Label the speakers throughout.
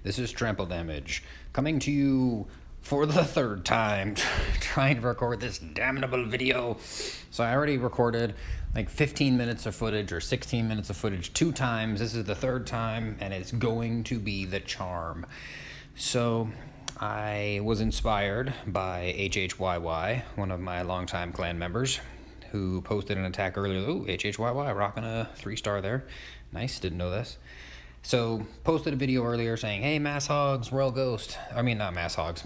Speaker 1: This is Trample Damage, coming to you for the third time, trying to record this damnable video. So I already recorded like 15 minutes of footage or 16 minutes of footage 2 times. This is the third time, and it's going to be the charm. So I was inspired by HHYY, one of my longtime clan members, who posted an attack earlier. Ooh, HHYY, rocking a 3-star there. Nice, didn't know this. So, posted a video earlier saying, hey, mass hogs, royal ghost. I mean, not mass hogs,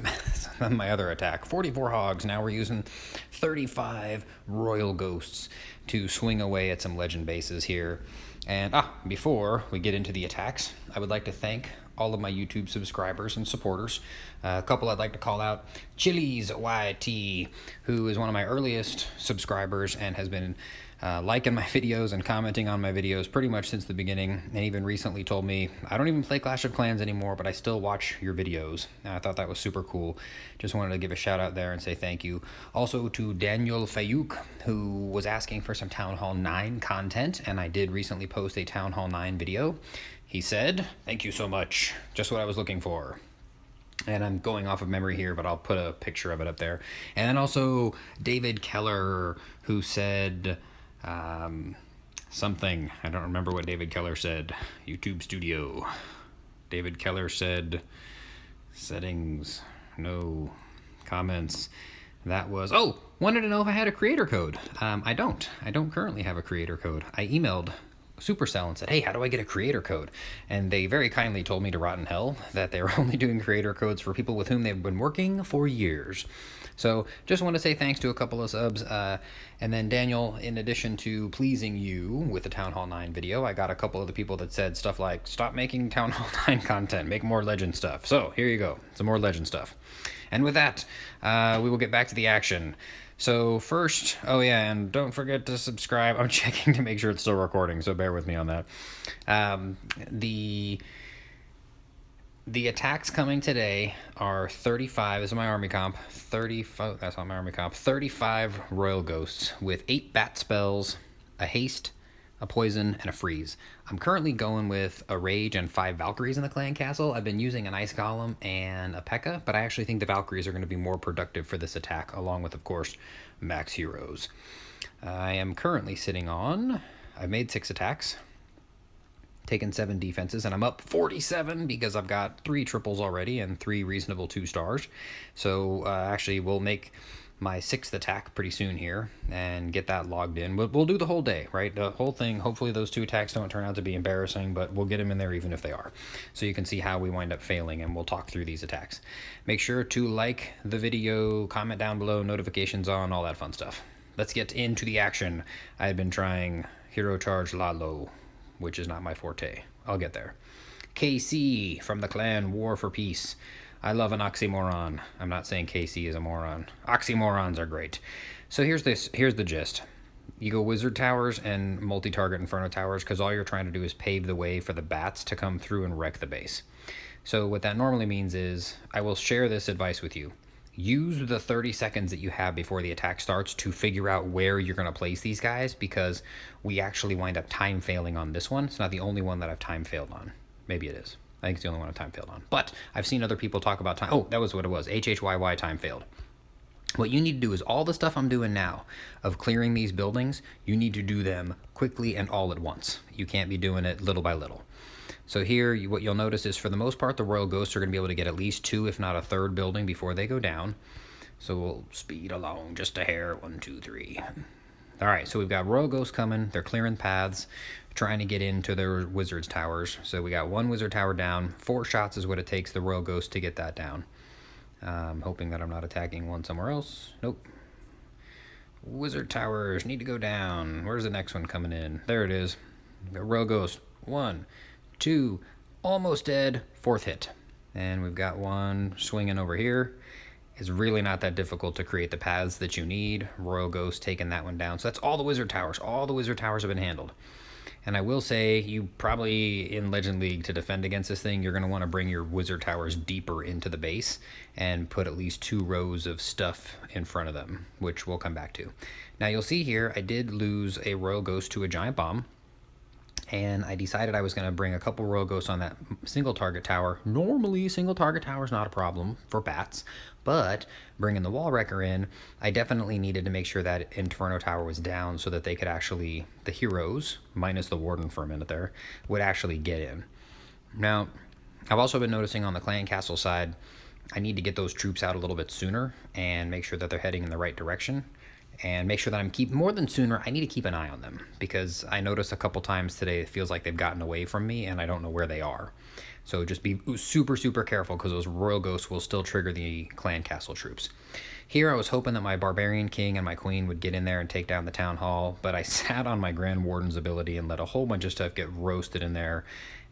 Speaker 1: my other attack. 44 hogs, now we're using 35 royal ghosts to swing away at some legend bases here. And, before we get into the attacks, I would like to thank all of my YouTube subscribers and supporters. A couple I'd like to call out. Chili's YT, who is one of my earliest subscribers and has been liking my videos and commenting on my videos pretty much since the beginning, and even recently told me, I don't even play Clash of Clans anymore, but I still watch your videos. And I thought that was super cool. Just wanted to give a shout out there and say thank you. Also to Daniel Fayuk, who was asking for some Town Hall 9 content, and I did recently post a Town Hall 9 video. He said, thank you so much, just what I was looking for. And I'm going off of memory here, but I'll put a picture of it up there. And then also David Keller, who said something. I don't remember what David Keller said. YouTube Studio. David Keller said settings, no comments. That was, wanted to know if I had a creator code. I don't currently have a creator code. I emailed Supercell and said, hey, how do I get a creator code? And they very kindly told me to rot in hell, that they were only doing creator codes for people with whom they've been working for years. So just want to say thanks to a couple of subs. And then Daniel, in addition to pleasing you with the Town Hall 9 video, I got a couple of the people that said stuff like, stop making Town Hall 9 content, make more legend stuff. So here you go, some more legend stuff. And with that, we will get back to the action. So first, and don't forget to subscribe. I'm checking to make sure it's still recording, so bear with me on that. The attacks coming today are 35, this is my army comp, 35, that's not my army comp, 35 royal ghosts with 8 bat spells, a haste, a poison, and a freeze. I'm currently going with a rage and 5 Valkyries in the clan castle. I've been using an ice golem and a P.E.K.K.A, but I actually think the Valkyries are going to be more productive for this attack, along with, of course, max heroes. I am currently sitting on, I've made 6 attacks, taken 7 defenses, and I'm up 47 because I've got 3 triples already and 3 reasonable 2-stars. So actually we'll make my 6th attack pretty soon here and get that logged in. We'll do the whole day, right? The whole thing. Hopefully those 2 attacks don't turn out to be embarrassing, but we'll get them in there even if they are. So you can see how we wind up failing, and we'll talk through these attacks. Make sure to like the video, comment down below, notifications on, all that fun stuff. Let's get into the action. I had been trying Hero Charge Lalo, which is not my forte. I'll get there. KC from the clan War for Peace. I love an oxymoron. I'm not saying KC is a moron. Oxymorons are great. So here's the gist. You go Wizard Towers and multi-target Inferno Towers because all you're trying to do is pave the way for the bats to come through and wreck the base. So what that normally means is, I will share this advice with you. Use the 30 seconds that you have before the attack starts to figure out where you're going to place these guys, because we actually wind up time failing on this one. It's not the only one that I've time failed on. Maybe it is. I think it's the only one I've time failed on. But I've seen other people talk about time. Oh, that was what it was. HHYY time failed. What you need to do is all the stuff I'm doing now of clearing these buildings, you need to do them quickly and all at once. You can't be doing it little by little. So here, what you'll notice is, for the most part, the royal ghosts are going to be able to get at least 2, if not a 3rd building before they go down. So we'll speed along just a hair. 1, 2, 3. All right, so we've got royal ghosts coming. They're clearing paths, trying to get into their wizards towers. So we got 1 wizard tower down. 4 shots is what it takes the royal ghost to get that down. Hoping that I'm not attacking one somewhere else. Nope. Wizard towers need to go down. Where's the next one coming in? There it is. Royal ghost. 1, 2, almost dead. 4th hit. And we've got 1 swinging over here. It's really not that difficult to create the paths that you need. Royal Ghost taking that one down. So that's all the wizard towers. All the wizard towers have been handled. And I will say, you probably, in Legend League, to defend against this thing, you're going to want to bring your wizard towers deeper into the base and put at least 2 rows of stuff in front of them, which we'll come back to. Now you'll see here, I did lose a Royal Ghost to a Giant Bomb. and I decided I was going to bring a couple royal ghosts on that single target tower. Normally, single target tower is not a problem for bats, but bringing the wall wrecker in, I definitely needed to make sure that Inferno Tower was down so that they could actually, the heroes, minus the warden for a minute there, would actually get in. Now, I've also been noticing on the clan castle side, I need to get those troops out a little bit sooner and make sure that they're heading in the right direction. And make sure that I'm more than sooner, I need to keep an eye on them, because I noticed a couple times today it feels like they've gotten away from me and I don't know where they are. So just be super, super careful, because those royal ghosts will still trigger the clan castle troops. Here I was hoping that my barbarian king and my queen would get in there and take down the town hall, but I sat on my grand warden's ability and let a whole bunch of stuff get roasted in there,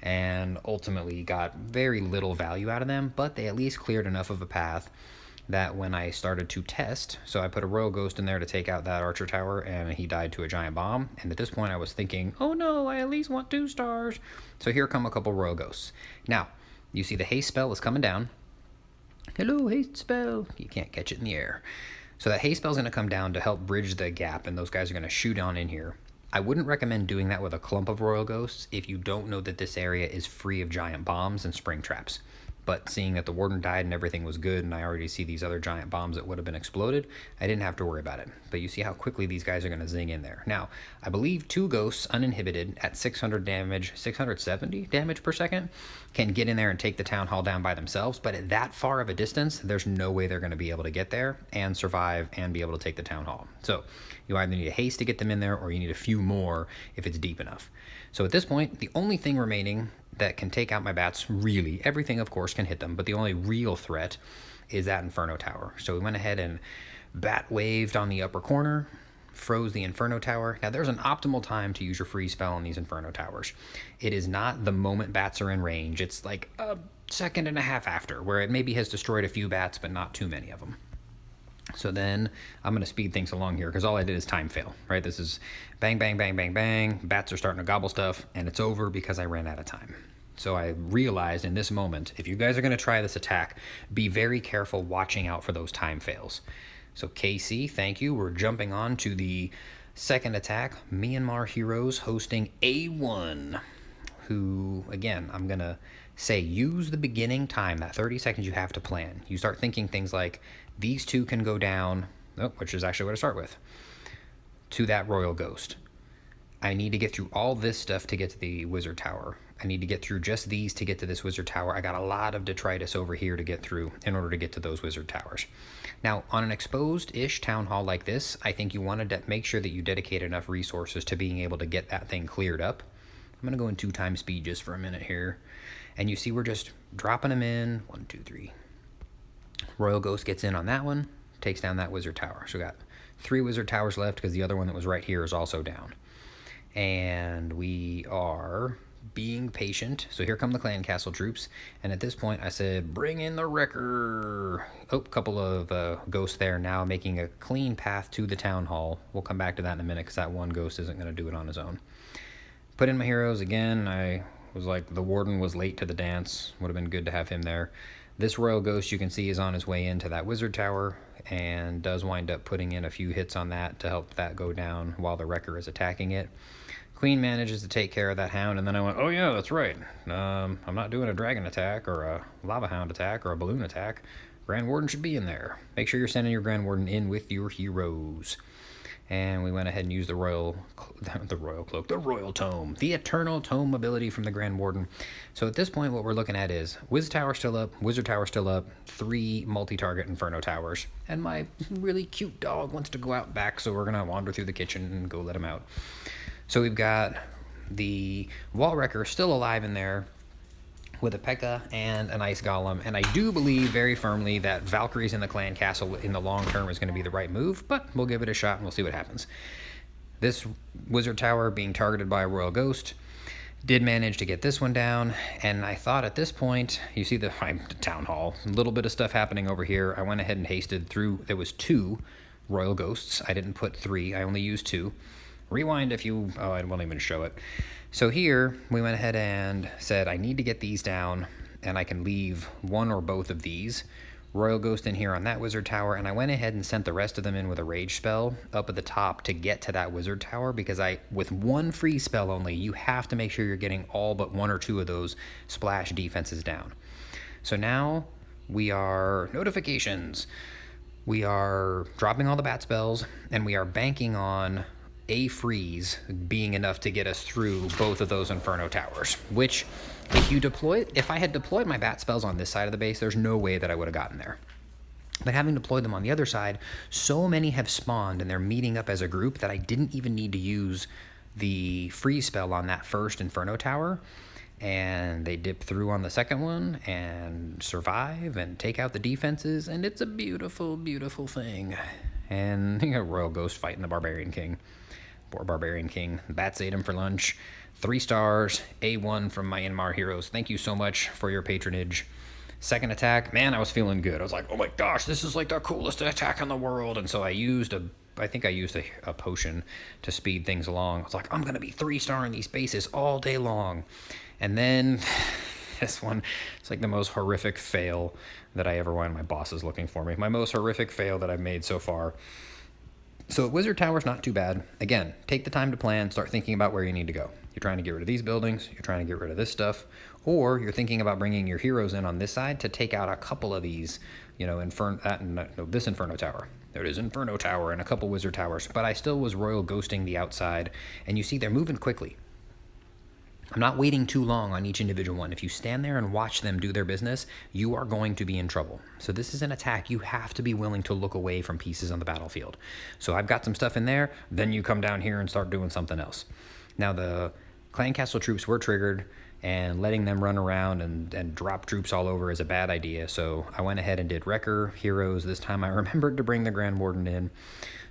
Speaker 1: and ultimately got very little value out of them, but they at least cleared enough of a path that when I started to test, so I put a royal ghost in there to take out that archer tower, and he died to a giant bomb. And at this point I was thinking, oh no, I at least want 2 stars. So here come a couple royal ghosts. Now, you see the haste spell is coming down. Hello, haste spell. You can't catch it in the air. So that haste spell is going to come down to help bridge the gap, and those guys are going to shoot on in here. I wouldn't recommend doing that with a clump of royal ghosts if you don't know that this area is free of giant bombs and spring traps. But seeing that the warden died and everything was good, and I already see these other giant bombs that would have been exploded, I didn't have to worry about it. But you see how quickly these guys are going to zing in there. Now, I believe 2 ghosts uninhibited at 600 damage, 670 damage per second, can get in there and take the town hall down by themselves. But at that far of a distance, there's no way they're going to be able to get there and survive and be able to take the town hall. So you either need a haste to get them in there, or you need a few more if it's deep enough. So at this point, the only thing remaining that can take out my bats, really, everything of course can hit them, but the only real threat is that Inferno Tower. So we went ahead and bat waved on the upper corner, froze the Inferno Tower. Now there's an optimal time to use your freeze spell on these Inferno Towers. It is not the moment bats are in range. It's like a second and a half after, where it maybe has destroyed a few bats, but not too many of them. So then I'm going to speed things along here, because all I did is time fail, right? This is bang, bang, bang, bang, bang. Bats are starting to gobble stuff, and it's over because I ran out of time. So I realized in this moment, if you guys are going to try this attack, be very careful watching out for those time fails. So KC, thank you. We're jumping on to the second attack. Myanmar heroes hosting A1, who, again, I'm going to say use the beginning time, that 30 seconds you have to plan. You start thinking things like, these 2 can go down, which is actually what I start with, to that royal ghost. I need to get through all this stuff to get to the wizard tower. I need to get through just these to get to this wizard tower. I got a lot of detritus over here to get through in order to get to those wizard towers. Now, on an exposed-ish town hall like this, I think you want to make sure that you dedicate enough resources to being able to get that thing cleared up. I'm going to go in 2 times speed just for a minute here. And you see we're just dropping them in. 1, 2, 3. Royal Ghost gets in on that one, takes down that wizard tower. So we got 3 wizard towers left, because the other one that was right here is also down. And we are being patient. So here come the clan castle troops. And at this point I said, bring in the wrecker. Oh, couple of ghosts there now, making a clean path to the town hall. We'll come back to that in a minute, because that one ghost isn't going to do it on his own. Put in my heroes again. I was like, the warden was late to the dance. Would have been good to have him there. This royal ghost, you can see, is on his way into that wizard tower, and does wind up putting in a few hits on that to help that go down while the wrecker is attacking it. Queen manages to take care of that hound, and then I went, oh yeah, that's right. I'm not doing a dragon attack or a lava hound attack or a balloon attack. Grand Warden should be in there. Make sure you're sending your Grand Warden in with your heroes. And we went ahead and used the royal cloak, the royal tome, the eternal tome ability from the Grand Warden. So at this point, what we're looking at is wizard tower still up, wizard tower still up, 3 multi-target Inferno towers, and my really cute dog wants to go out back, so we're gonna wander through the kitchen and go let him out. So we've got the wall wrecker still alive in there, with a P.E.K.K.A. and an ice golem, and I do believe very firmly that Valkyries in the clan castle in the long term is going to be the right move, but we'll give it a shot and we'll see what happens. This wizard tower being targeted by a royal ghost did manage to get this one down, and I thought at this point, you see the town hall, a little bit of stuff happening over here. I went ahead and hasted through. There was 2 royal ghosts. I didn't put 3. I only used 2. Rewind if you, I won't even show it. So here we went ahead and said I need to get these down, and I can leave one or both of these Royal Ghost in here on that wizard tower, and I went ahead and sent the rest of them in with a rage spell up at the top to get to that wizard tower, because with one free spell only, you have to make sure you're getting all but one or two of those splash defenses down. So now we are notifications. We are dropping all the bat spells, and we are banking on a freeze being enough to get us through both of those Inferno towers, which if I had deployed my bat spells on this side of the base, there's no way that I would have gotten there. But having deployed them on the other side, so many have spawned and they're meeting up as a group that I didn't even need to use the freeze spell on that first Inferno tower. And they dip through on the second one and survive and take out the defenses, and it's a beautiful, beautiful thing. And you got Royal Ghost fighting the Barbarian King. Poor Barbarian King. Bats ate him for lunch. 3 stars, A1 from my Inmar heroes. Thank you so much for your patronage. Second attack, man, I was feeling good. I was like, oh my gosh, this is like the coolest attack in the world. And so I think I used a potion to speed things along. I was like, I'm going to be 3-star in these bases all day long. And then this one, it's like the most horrific fail that I ever won. My boss is looking for me. My most horrific fail that I've made so far. So Wizard Tower's not too bad. Again, take the time to plan, start thinking about where you need to go. You're trying to get rid of these buildings, you're trying to get rid of this stuff, or you're thinking about bringing your heroes in on this side to take out a couple of these, this Inferno Tower. There it is, Inferno Tower and a couple Wizard Towers. But I still was Royal Ghosting the outside, and you see they're moving quickly. I'm not waiting too long on each individual one. If you stand there and watch them do their business, you are going to be in trouble. So this is an attack. You have to be willing to look away from pieces on the battlefield. So I've got some stuff in there, then you come down here and start doing something else. Now the Clan Castle troops were triggered, and letting them run around and drop troops all over is a bad idea. So I went ahead and did Wrecker Heroes. This time I remembered to bring the Grand Warden in.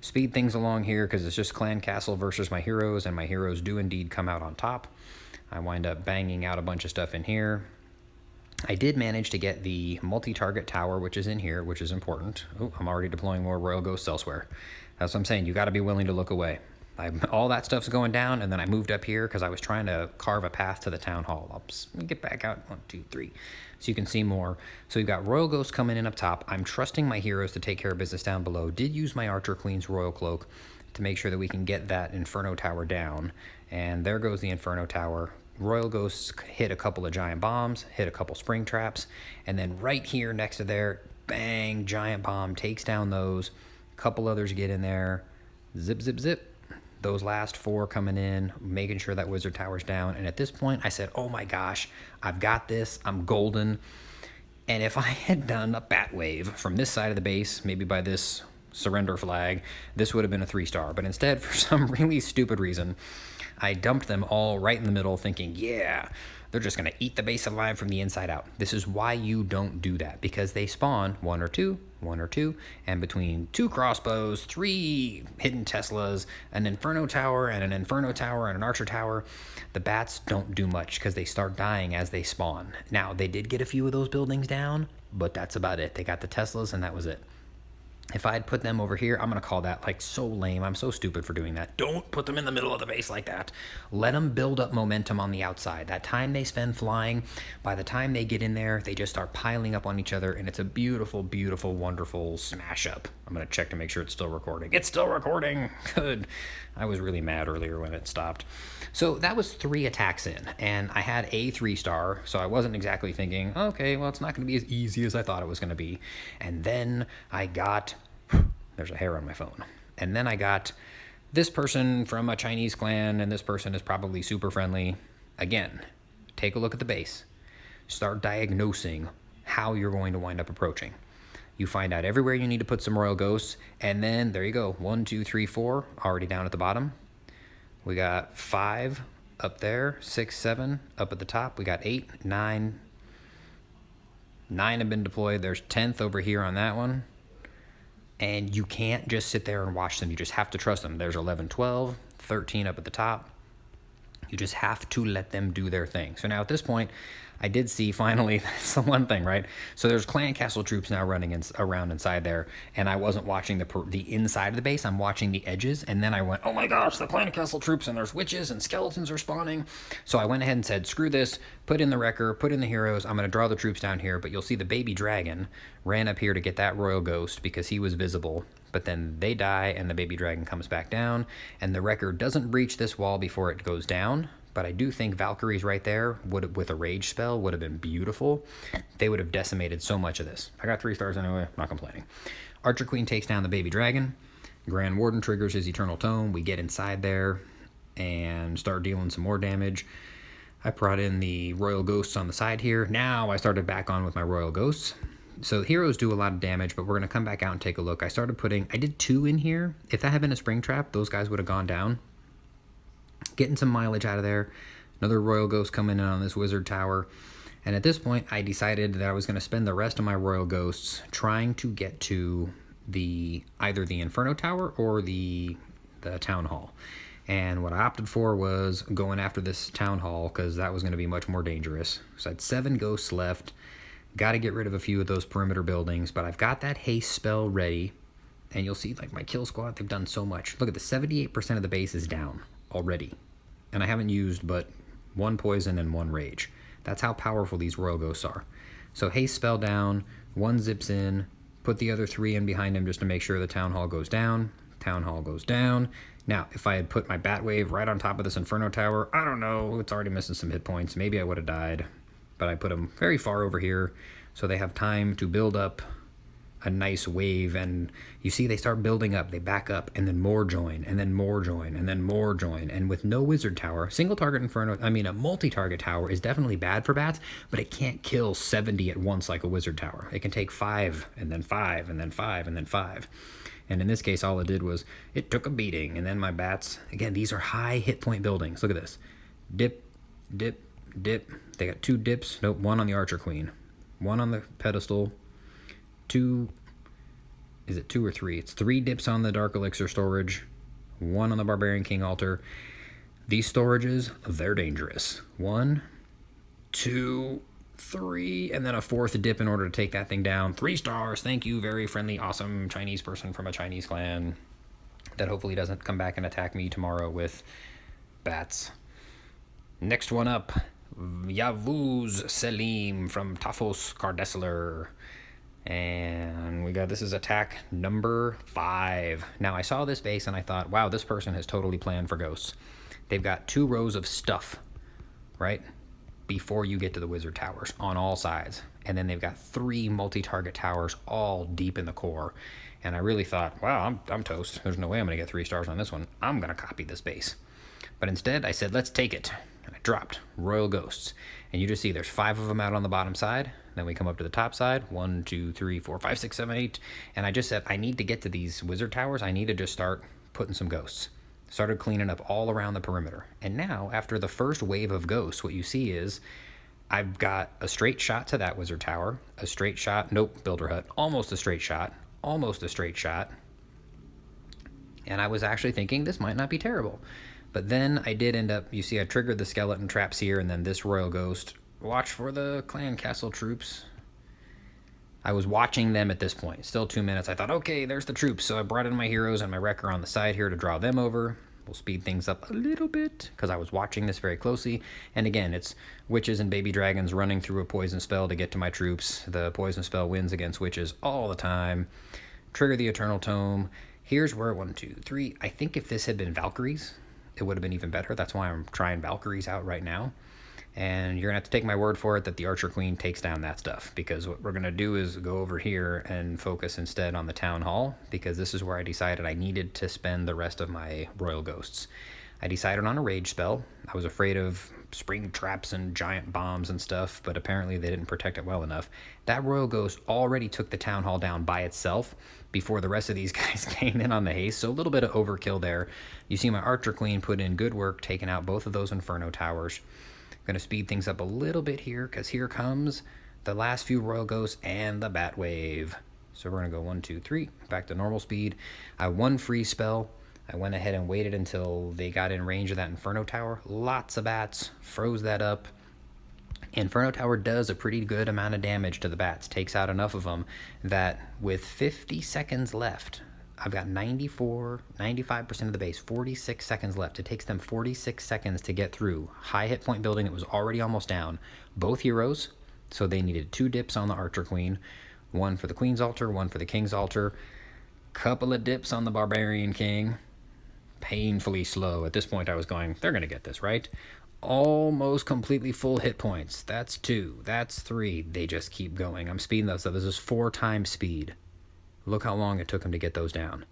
Speaker 1: Speed things along here because it's just Clan Castle versus my heroes, and my heroes do indeed come out on top. I wind up banging out a bunch of stuff in here. I did manage to get the multi-target tower, which is in here, which is important. Oh, I'm already deploying more Royal Ghosts elsewhere. That's what I'm saying. You got to be willing to look away. All that stuff's going down, and then I moved up here because I was trying to carve a path to the town hall. Let me get back out. 1, 2, 3. So you can see more. So you've got Royal Ghosts coming in up top. I'm trusting my heroes to take care of business down below. Did use my Archer Queen's Royal Cloak to make sure that we can get that Inferno Tower down. And there goes the Inferno Tower. Royal Ghosts hit a couple of giant bombs, hit a couple spring traps, and then right here next to there, bang, giant bomb takes down those. A couple others get in there. Zip, zip, zip. Those last 4 coming in, making sure that Wizard Tower's down. And at this point, I said, oh my gosh, I've got this. I'm golden. And if I had done a bat wave from this side of the base, maybe by this surrender flag, this would have been a 3-star. But instead, for some really stupid reason, I dumped them all right in the middle thinking, yeah, they're just going to eat the base alive from the inside out. This is why you don't do that, because they spawn 1 or 2, and between 2 crossbows, 3 hidden Teslas, an Inferno Tower and an Inferno Tower and an Archer Tower, the bats don't do much because they start dying as they spawn. Now, they did get a few of those buildings down, but that's about it. They got the Teslas and that was it. If I had put them over here, I'm going to call that like so lame. I'm so stupid for doing that. Don't put them in the middle of the base like that. Let them build up momentum on the outside. That time they spend flying, by the time they get in there, they just start piling up on each other, and it's a beautiful, beautiful, wonderful smash up. I'm going to check to make sure it's still recording. It's still recording. Good. I was really mad earlier when it stopped. So that was 3 attacks in, and I had a 3-star, so I wasn't exactly thinking, okay, well, it's not going to be as easy as I thought it was going to be. And then I got, there's a hair on my phone, and then I got this person from a Chinese clan, and this person is probably super friendly. Again, take a look at the base. Start diagnosing how you're going to wind up approaching. You find out everywhere you need to put some Royal Ghosts, and then there you go. 1, 2, 3, 4, already down at the bottom. We got 5 up there, 6, 7 up at the top. We got 8, 9. 9 have been deployed. There's 10th over here on that one. And you can't just sit there and watch them. You just have to trust them. There's 11, 12, 13 up at the top. You just have to let them do their thing. So now at this point, I did see finally, that's the one thing, right? So there's clan castle troops now running around inside there, and I wasn't watching the inside of the base, I'm watching the edges, and then I went, oh my gosh, the clan castle troops, and there's witches and skeletons are spawning. So I went ahead and said, screw this, put in the wrecker, put in the heroes, I'm going to draw the troops down here, but you'll see the baby dragon ran up here to get that royal ghost because he was visible. But then they die, and the baby dragon comes back down, and the wrecker doesn't breach this wall before it goes down. But I do think Valkyries right there, with a rage spell, would have been beautiful. They would have decimated so much of this. I got 3 stars anyway, not complaining. Archer Queen takes down the baby dragon. Grand Warden triggers his Eternal Tome. We get inside there and start dealing some more damage. I brought in the Royal Ghosts on the side here. Now I started back on with my Royal Ghosts. So heroes do a lot of damage, but we're going to come back out and take a look. I did 2 in here. If that had been a spring trap, those guys would have gone down. Getting some mileage out of there. Another Royal Ghost coming in on this Wizard Tower. And at this point, I decided that I was going to spend the rest of my Royal Ghosts trying to get to either the Inferno Tower or the Town Hall. And what I opted for was going after this Town Hall because that was going to be much more dangerous. So I had 7 ghosts left. Got to get rid of a few of those perimeter buildings, but I've got that haste spell ready. And you'll see, like, my kill squad, they've done so much. Look at the 78% of the base is down already. And I haven't used but 1 poison and 1 rage. That's how powerful these Royal Ghosts are. So haste spell down, 1 zips in, put the other 3 in behind him just to make sure the Town Hall goes down. Town Hall goes down. Now, if I had put my Bat Wave right on top of this Inferno Tower, I don't know, it's already missing some hit points. Maybe I would have died. But I put them very far over here so they have time to build up a nice wave. And you see they start building up, they back up, and then more join, and then more join, and then more join. And with no Wizard Tower, single target Inferno, a multi-target tower is definitely bad for bats, but it can't kill 70 at once like a Wizard Tower. It can take 5, and then 5, and then 5, and then 5. And in this case, all it did was, it took a beating. And then my bats, again, these are high hit point buildings. Look at this. Dip, dip, dip. They got 2 dips. Nope, 1 on the Archer Queen. 1 on the pedestal. 2, is it 2 or 3? It's 3 dips on the Dark Elixir storage. 1 on the Barbarian King altar. These storages, they're dangerous. 1, 2, 3, and then a 4th dip in order to take that thing down. 3 stars. Thank you, very friendly, awesome Chinese person from a Chinese clan that hopefully doesn't come back and attack me tomorrow with bats. Next one up, Yavuz Selim from Tafos Cardesseler. And we got, this is attack number 5. Now I saw this base and I thought, wow, this person has totally planned for ghosts. They've got 2 rows of stuff, right, before you get to the Wizard Towers on all sides. And then they've got 3 multi-target towers all deep in the core. And I really thought, wow, I'm toast. There's no way I'm going to get 3 stars on this one. I'm going to copy this base. But instead, I said, let's take it. And I dropped Royal Ghosts. And you just see there's 5 of them out on the bottom side. Then we come up to the top side. 1, 2, 3, 4, 5, 6, 7, 8. And I just said, I need to get to these Wizard Towers. I need to just start putting some ghosts. Started cleaning up all around the perimeter. And now, after the first wave of ghosts, what you see is I've got a straight shot to that Wizard Tower. A straight shot. Nope, Builder Hut. Almost a straight shot. Almost a straight shot. And I was actually thinking this might not be terrible. But then I did end up, you see I triggered the skeleton traps here, and then this Royal Ghost. Watch for the clan castle troops. I was watching them at this point. Still 2 minutes. I thought, okay, there's the troops. So I brought in my heroes and my wrecker on the side here to draw them over. We'll speed things up a little bit because I was watching this very closely. And again, it's witches and baby dragons running through a poison spell to get to my troops. The poison spell wins against witches all the time. Trigger the Eternal Tome. Here's where 1, 2, 3. I think if this had been Valkyries, it would have been even better. That's why I'm trying Valkyries out right now. And you're going to have to take my word for it that the Archer Queen takes down that stuff. Because what we're going to do is go over here and focus instead on the Town Hall. Because this is where I decided I needed to spend the rest of my Royal Ghosts. I decided on a rage spell. I was afraid of spring traps and giant bombs and stuff. But apparently they didn't protect it well enough. That Royal Ghost already took the Town Hall down by itself before the rest of these guys came in on the haste. So a little bit of overkill there. You see my Archer Queen put in good work taking out both of those Inferno Towers. Going to speed things up a little bit here because here comes the last few Royal Ghosts and the Bat Wave. So we're going to go 1, 2, 3, back to normal speed. I won free spell. I went ahead and waited until they got in range of that Inferno Tower. Lots of bats, froze that up. Inferno Tower does a pretty good amount of damage to the bats, takes out enough of them that with 50 seconds left, I've got 95% of the base, 46 seconds left. It takes them 46 seconds to get through. High hit point building, it was already almost down. Both heroes, so they needed 2 dips on the Archer Queen. 1 for the Queen's Altar, 1 for the King's Altar. Couple of dips on the Barbarian King. Painfully slow. At this point I was going, they're going to get this, right? Almost completely full hit points. That's 2. That's 3. They just keep going. I'm speeding those up. This is 4 times speed. Look how long it took them to get those down.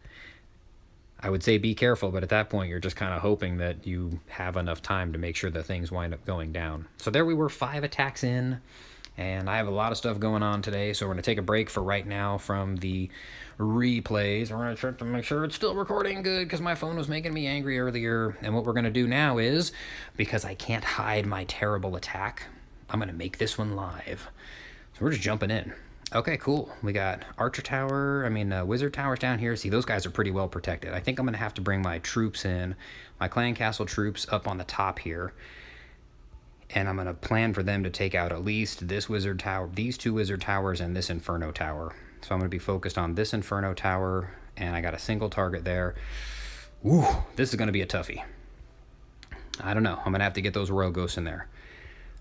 Speaker 1: I would say be careful, but at that point you're just kind of hoping that you have enough time to make sure that things wind up going down. So there we were, 5 attacks in, and I have a lot of stuff going on today, so we're going to take a break for right now from the replays. We're going to check to make sure it's still recording good because my phone was making me angry earlier. And what we're going to do now is, because I can't hide my terrible attack, I'm going to make this one live. So we're just jumping in. Okay, cool. We got Archer Tower, Wizard Towers down here. See, those guys are pretty well protected. I think I'm going to have to bring my troops in, my Clan Castle troops up on the top here. And I'm going to plan for them to take out at least this Wizard Tower, these 2 Wizard Towers, and this Inferno Tower. So I'm going to be focused on this Inferno Tower, and I got a single target there. Woo, this is going to be a toughie. I don't know. I'm going to have to get those Royal Ghosts in there.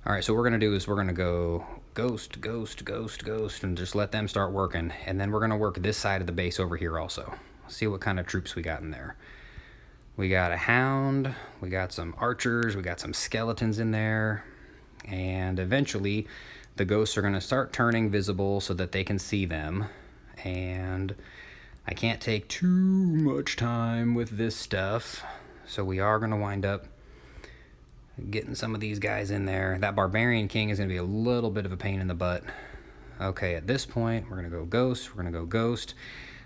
Speaker 1: All right, so what we're going to do is we're going to go Ghost, Ghost, Ghost, Ghost, and just let them start working. And then we're going to work this side of the base over here also. See what kind of troops we got in there. We got a Hound, we got some Archers, we got some Skeletons in there. And eventually the Ghosts are going to start turning visible so that they can see them. And I can't take too much time with this stuff. So we are going to wind up getting some of these guys in there. That Barbarian King is going to be a little bit of a pain in the butt. Okay, at this point, we're going to go Ghost. We're going to go Ghost.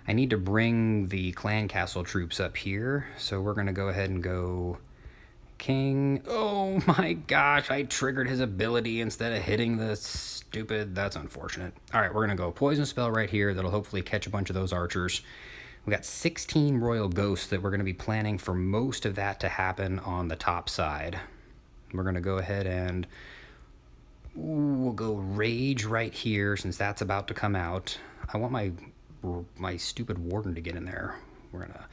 Speaker 1: I need to bring the Clan Castle troops up here. So we're going to go ahead and go King. Oh my gosh, I triggered his ability instead of hitting the stupid. That's unfortunate. All right, we're going to go Poison Spell right here. That'll hopefully catch a bunch of those archers. We got 16 Royal Ghosts that we're going to be planning for most of that to happen on the top side. We're going to go ahead and we'll go Rage right here since that's about to come out. I want my stupid Warden to get in there. We're going to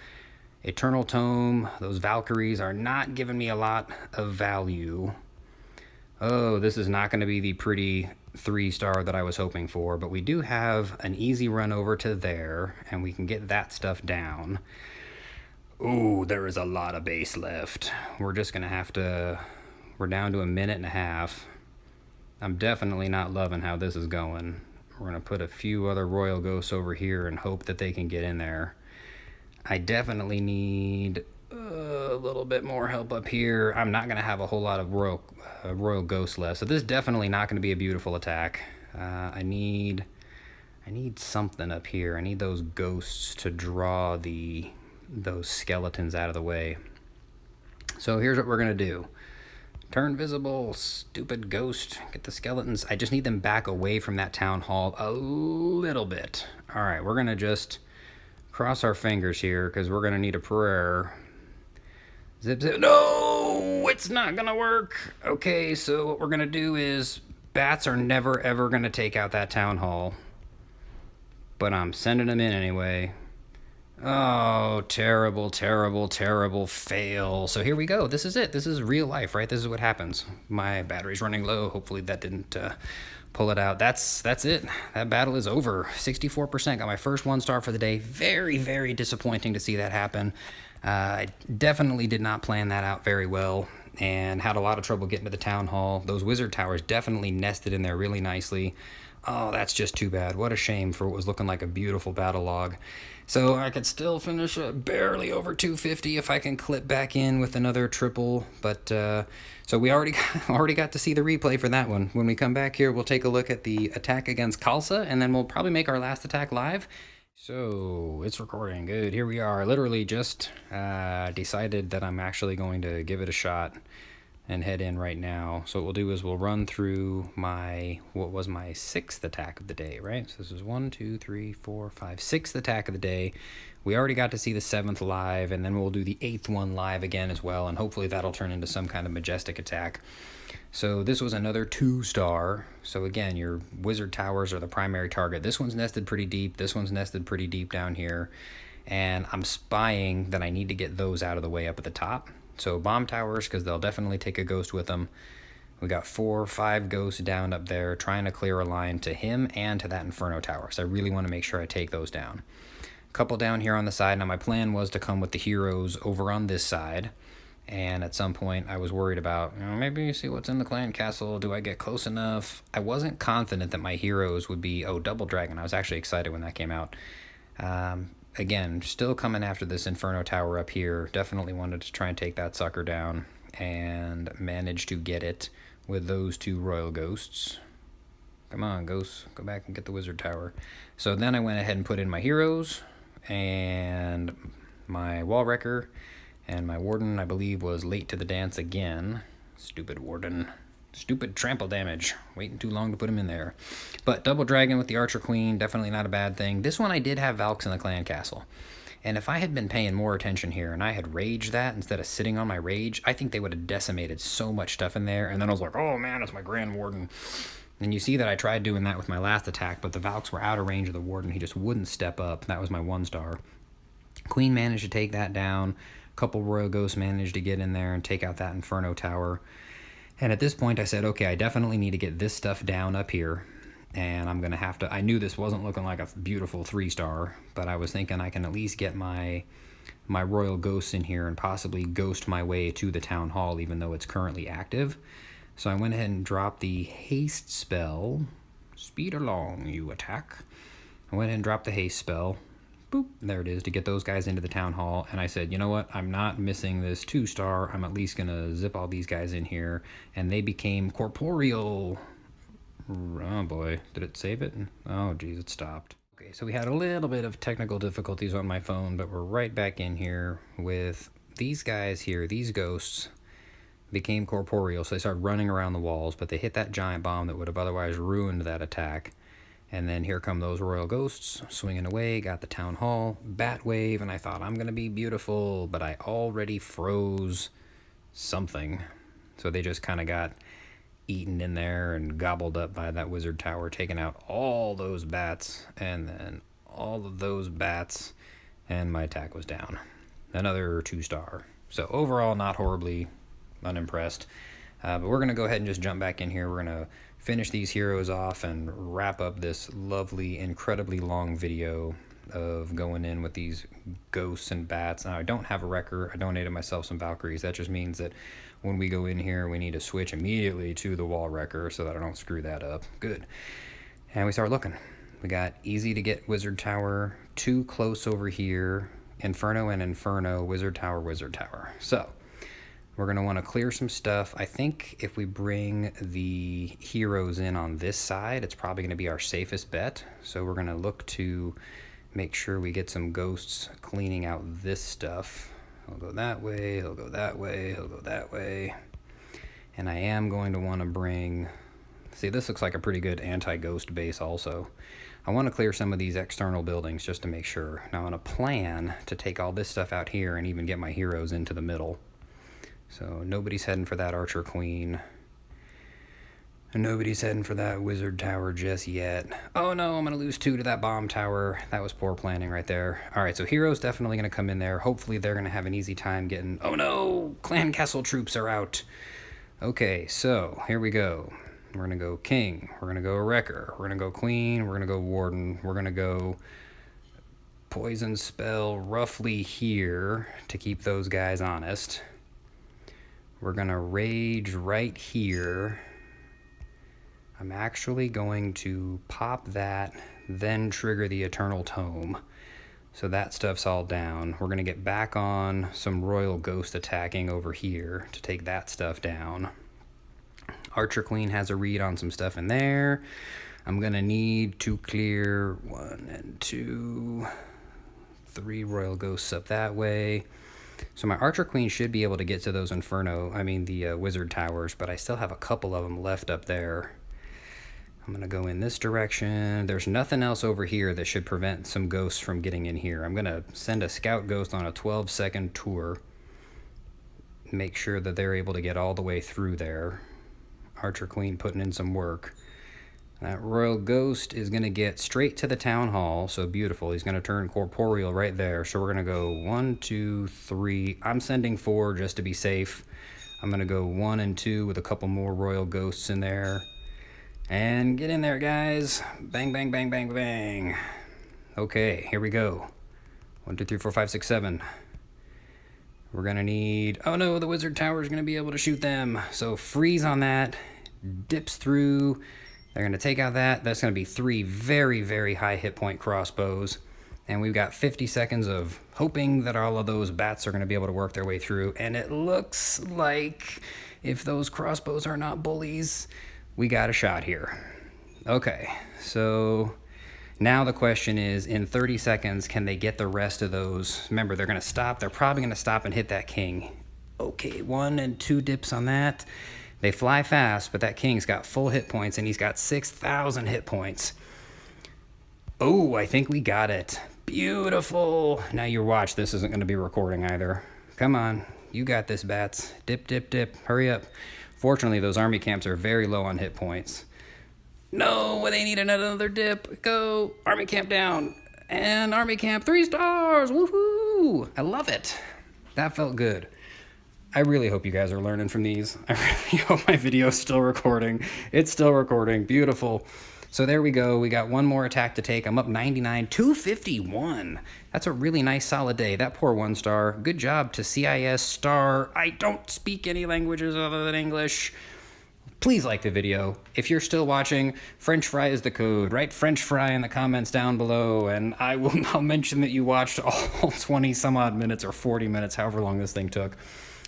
Speaker 1: Eternal Tome. Those Valkyries are not giving me a lot of value. Oh, this is not going to be the pretty 3-star that I was hoping for, but we do have an easy run over to there, and we can get that stuff down. Ooh, there is a lot of base left. We're just going to have to... We're down to 1.5 minutes. I'm definitely not loving how this is going. We're going to put a few other Royal Ghosts over here and hope that they can get in there. I definitely need a little bit more help up here. I'm not going to have a whole lot of Royal Ghosts left, so this is definitely not going to be a beautiful attack. I need something up here. I need those Ghosts to draw those Skeletons out of the way. So here's what we're going to do. Turn visible, stupid Ghost. Get the Skeletons. I just need them back away from that Town Hall a little bit. All right, we're going to just cross our fingers here because we're going to need a prayer. Zip, zip. No, it's not going to work. Okay, so what we're going to do is bats are never, ever going to take out that Town Hall. But I'm sending them in anyway. Oh, terrible, terrible, terrible fail. So here we go. This is it. This is real life, right? This is what happens. My battery's running low. Hopefully that didn't pull it out. That's it. That battle is over. 64%. Got my first 1-star for the day. Very, very disappointing to see that happen. I definitely did not plan that out very well and had a lot of trouble getting to the Town Hall. Those Wizard Towers definitely nested in there really nicely. Oh, that's just too bad. What a shame for what was looking like a beautiful battle log. So I could still finish barely over 250 if I can clip back in with another triple. But so we already got to see the replay for that one. When we come back here, we'll take a look at the attack against Khalsa, and then we'll probably make our last attack live. So it's recording. Good. Here we are. Literally just decided that I'm actually going to give it a shot and head in right now. So what we'll do is we'll run through what was my 6th attack of the day, right? So this is 1, 2, 3, 4, 5, 6th attack of the day. We already got to see the 7th live, and then we'll do the 8th one live again as well, and hopefully that'll turn into some kind of majestic attack. So this was another 2-star. So again, your wizard towers are the primary target. This one's nested pretty deep. This one's nested pretty deep down here. And I'm spying that I need to get those out of the way up at the top. So bomb towers, because they'll definitely take a ghost with them. We got 4 or 5 ghosts down up there trying to clear a line to him and to that Inferno tower. So I really want to make sure I take those down. A couple down here on the side. Now my plan was to come with the heroes over on this side. And at some point I was worried about, maybe see what's in the clan castle. Do I get close enough? I wasn't confident that my heroes would be, double dragon. I was actually excited when that came out. Again, still coming after this Inferno tower up here. Definitely wanted to try and take that sucker down. And managed to get it with those 2 royal ghosts. Come on, ghosts, go back and get the wizard tower. So then I went ahead and put in my heroes and my wall wrecker, and my warden, I believe, was late to the dance again. Stupid warden. Stupid trample damage. Waiting too long to put him in there. But double dragon with the archer queen, definitely not a bad thing. This one I did have Valks in the clan castle. And if I had been paying more attention here and I had raged that instead of sitting on my rage, I think they would have decimated so much stuff in there. And then I was like, oh man, it's my Grand Warden. And you see that I tried doing that with my last attack, but the Valks were out of range of the Warden. He just wouldn't step up. That was my 1-star. Queen managed to take that down. A couple Royal Ghosts managed to get in there and take out that Inferno tower. And at this point I said, okay, I definitely need to get this stuff down up here. And I'm going to have to, I knew this wasn't looking like a beautiful 3-star, but I was thinking I can at least get my Royal Ghosts in here and possibly ghost my way to the Town Hall, even though it's currently active. So I went ahead and dropped the haste spell. Speed along, you attack. I went ahead and dropped the haste spell. Boop, there it is, to get those guys into the Town Hall. And I said, you know what, I'm not missing this 2-star. I'm at least going to zip all these guys in here. And they became corporeal. Oh boy, did it save it? Oh geez, it stopped. Okay, so we had a little bit of technical difficulties on my phone, but we're right back in here with these guys here. These ghosts became corporeal, so they started running around the walls, but they hit that giant bomb that would have otherwise ruined that attack. And then here come those royal ghosts swinging away, got the Town Hall, bat wave, and I thought I'm gonna be beautiful, but I already froze something. So they just kind of got eaten in there and gobbled up by that wizard tower, taking out all those bats and then all of those bats, and my attack was down. Another 2-star. So overall, not horribly unimpressed. But we're going to go ahead and just jump back in here. We're going to finish these heroes off and wrap up this lovely, incredibly long video of going in with these ghosts and bats. Now, I don't have a wrecker. I donated myself some Valkyries. That just means that when we go in here, we need to switch immediately to the wall wrecker so that I don't screw that up. Good. And we start looking. We got easy to get wizard tower, 2 close over here, Inferno and Inferno, wizard tower, wizard tower. So we're going to want to clear some stuff. I think if we bring the heroes in on this side, it's probably going to be our safest bet. So we're going to look to make sure we get some ghosts cleaning out this stuff. He'll go that way, he'll go that way, he'll go that way. And I am going to want to bring... See, this looks like a pretty good anti-ghost base also. I want to clear some of these external buildings just to make sure. Now I'm going to plan to take all this stuff out here and even get my heroes into the middle. So nobody's heading for that archer queen. And nobody's heading for that wizard tower just yet. Oh no, I'm going to lose 2 to that bomb tower. That was poor planning right there. Alright, so heroes definitely going to come in there. Hopefully they're going to have an easy time getting... Oh no! Clan castle troops are out! Okay, so here we go. We're going to go king. We're going to go wrecker. We're going to go queen. We're going to go warden. We're going to go poison spell roughly here to keep those guys honest. We're going to rage right here. I'm actually going to pop that, then trigger the Eternal Tome. So that stuff's all down. We're going to get back on some Royal Ghost attacking over here to take that stuff down. Archer Queen has a read on some stuff in there. I'm going to need to clear 1 and 2, 3 Royal Ghosts up that way. So my Archer Queen should be able to get to those the Wizard Towers, but I still have a couple of them left up there. I'm going to go in this direction. There's nothing else over here that should prevent some ghosts from getting in here. I'm going to send a scout ghost on a 12-second tour. Make sure that they're able to get all the way through there. Archer Queen putting in some work. That Royal Ghost is going to get straight to the Town Hall. So beautiful. He's going to turn corporeal right there. So we're going to go 1, 2, 3. I'm sending 4 just to be safe. I'm going to go 1 and 2 with a couple more Royal Ghosts in there. And get in there, guys. Bang, bang, bang, bang, bang. Okay, here we go. 1, 2, 3, 4, 5, 6, 7. We're going to need... Oh no, the Wizard Tower is going to be able to shoot them. So freeze on that. Dips through... They're going to take out that. That's going to be 3 very, very high hit point crossbows. And we've got 50 seconds of hoping that all of those bats are going to be able to work their way through. And it looks like if those crossbows are not bullies, we got a shot here. Okay, so now the question is, in 30 seconds, can they get the rest of those? Remember, they're going to stop. They're probably going to stop and hit that king. Okay, 1 and 2 dips on that. They fly fast, but that king's got full hit points, and he's got 6,000 hit points. Oh, I think we got it. Beautiful. Now you watch. This isn't going to be recording either. Come on. You got this, bats. Dip, dip, dip. Hurry up. Fortunately, those army camps are very low on hit points. No, they need another dip. Go. Army camp down. And army camp 3 stars. Woohoo. I love it. That felt good. I really hope you guys are learning from these. I really hope my video is still recording. It's still recording. Beautiful. So there we go. We got 1 more attack to take. I'm up 99, 251. That's a really nice solid day. That poor 1 star. Good job to CIS star. I don't speak any languages other than English. Please like the video. If you're still watching, French fry is the code. Write French fry in the comments down below, and I'll mention that you watched all 20 some odd minutes or 40 minutes, however long this thing took.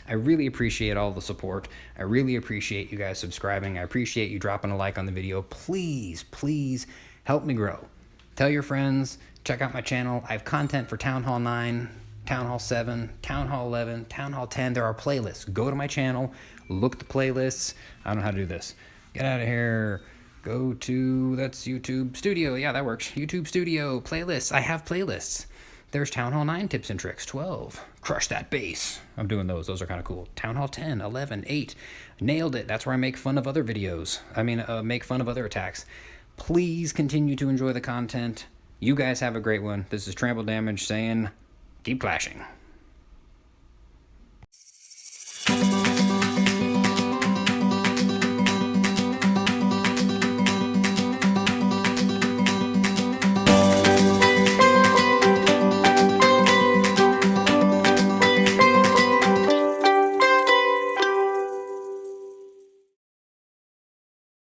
Speaker 1: I really appreciate all the support. I really appreciate you guys subscribing. I appreciate you dropping a like on the video. Please, please help me grow. Tell your friends, check out my channel. I have content for Town Hall 9, Town Hall 7, Town Hall 11, Town Hall 10. There are playlists. Go to my channel, look at the playlists. I don't know how to do this. Get out of here. Go to, that's YouTube Studio. Yeah, that works. YouTube Studio, playlists. I have playlists. There's Town Hall 9 tips and tricks, 12. Crush that base. I'm doing those. Those are kind of cool. Town Hall 10, 11, 8. Nailed it. That's where I make fun of other videos. Make fun of other attacks. Please continue to enjoy the content. You guys have a great one. This is Trample Damage saying, keep clashing.